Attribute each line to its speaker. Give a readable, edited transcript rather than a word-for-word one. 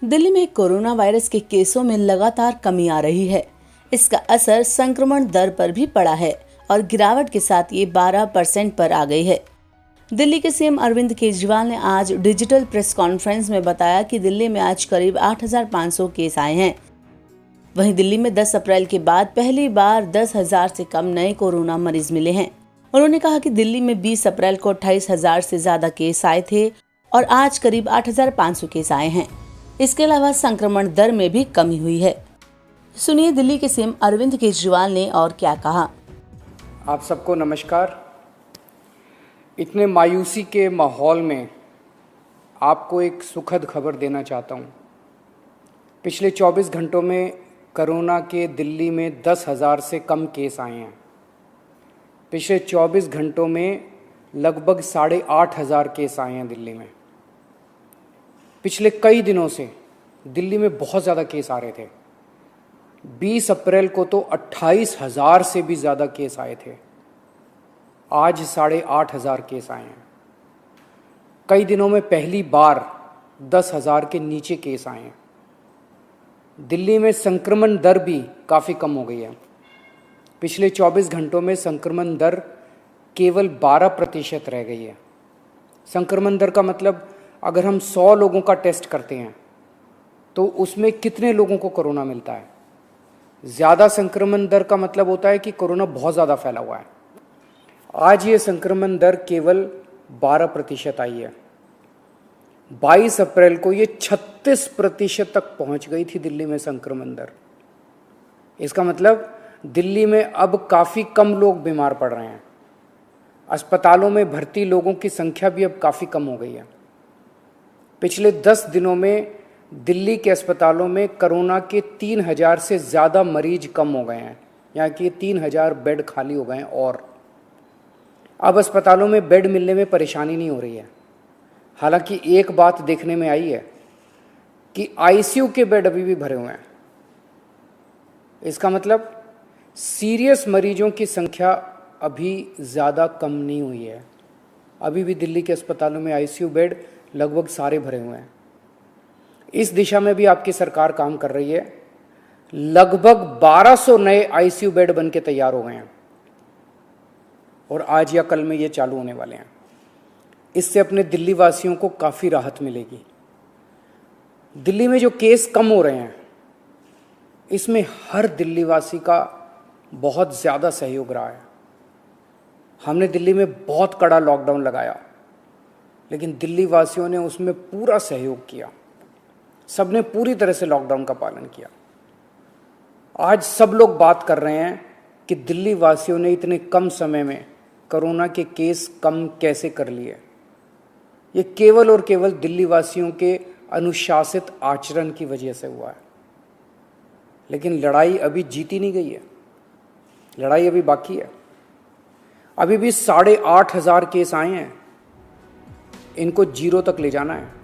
Speaker 1: दिल्ली में corona virus के केसों में लगातार कमी आ रही है। इसका असर संक्रमण दर पर भी पड़ा है और गिरावट के साथ ये 12% पर आ गई है। दिल्ली के सीएम अरविंद केजरीवाल ने आज डिजिटल प्रेस कॉन्फ्रेंस में बताया कि दिल्ली में आज करीब 8,500 केस आए हैं। वहीं दिल्ली में 10 अप्रैल के बाद पहली बार 10,000 से कम नए कोरोना मरीज मिले हैं। उन्होंने कहा कि दिल्ली में 20 अप्रैल को 28,000 से ज्यादा केस आए थे और आज करीब 8,500 केस आए हैं। इसके अलावा संक्रमण दर में भी कमी हुई है। सुनिए दिल्ली के सीएम अरविंद केजरीवाल ने और क्या कहा।
Speaker 2: आप सबको नमस्कार। इतने मायूसी के माहौल में आपको एक सुखद खबर देना चाहता हूँ। पिछले 24 घंटों में कोरोना के दिल्ली में 10,000 से कम केस आए हैं। पिछले 24 घंटों में लगभग 8,500 केस आए हैं दिल्ली में। पिछले कई दिनों से दिल्ली में बहुत ज़्यादा केस आ रहे थे। 20 अप्रैल को तो 28,000 से भी ज़्यादा केस आए थे। आज 8,500 केस आए हैं। कई दिनों में पहली बार 10,000 के नीचे केस आए हैं। दिल्ली में संक्रमण दर भी काफ़ी कम हो गई है। पिछले 24 घंटों में संक्रमण दर केवल 12% रह गई है। संक्रमण दर का मतलब अगर हम 100 लोगों का टेस्ट करते हैं तो उसमें कितने लोगों को कोरोना मिलता है। ज़्यादा संक्रमण दर का मतलब होता है कि कोरोना बहुत ज़्यादा फैला हुआ है। आज ये संक्रमण दर केवल 12% आई है। 22 अप्रैल को ये 36% तक पहुंच गई थी दिल्ली में संक्रमण दर। इसका मतलब दिल्ली में अब काफ़ी कम लोग बीमार पड़ रहे हैं। अस्पतालों में भर्ती लोगों की संख्या भी अब काफ़ी कम हो गई है। पिछले 10 दिनों में दिल्ली के अस्पतालों में कोरोना के 3,000 से ज़्यादा मरीज कम हो गए हैं, यहाँ कि 3,000 बेड खाली हो गए हैं। और अब अस्पतालों में बेड मिलने में परेशानी नहीं हो रही है। हालांकि एक बात देखने में आई है कि आईसीयू के बेड अभी भी भरे हुए हैं। इसका मतलब सीरियस मरीजों की संख्या अभी ज़्यादा कम नहीं हुई है। अभी भी दिल्ली के अस्पतालों में आईसीयू बेड लगभग सारे भरे हुए हैं। इस दिशा में भी आपकी सरकार काम कर रही है। लगभग 1,200 नए आईसीयू बेड बन के तैयार हो गए हैं और आज या कल में ये चालू होने वाले हैं। इससे अपने दिल्ली वासियों को काफ़ी राहत मिलेगी। दिल्ली में जो केस कम हो रहे हैं इसमें हर दिल्ली वासी का बहुत ज़्यादा सहयोग रहा है। हमने दिल्ली में बहुत कड़ा लॉकडाउन लगाया, लेकिन दिल्ली वासियों ने उसमें पूरा सहयोग किया। सबने पूरी तरह से लॉकडाउन का पालन किया। आज सब लोग बात कर रहे हैं कि दिल्ली वासियों ने इतने कम समय में कोरोना के केस कम कैसे कर लिए। ये केवल और केवल दिल्ली वासियों के अनुशासित आचरण की वजह से हुआ है। लेकिन लड़ाई अभी जीती नहीं गई है। लड़ाई अभी बाकी है। अभी भी 8,500 केस आए हैं। इनको 0 तक ले जाना है।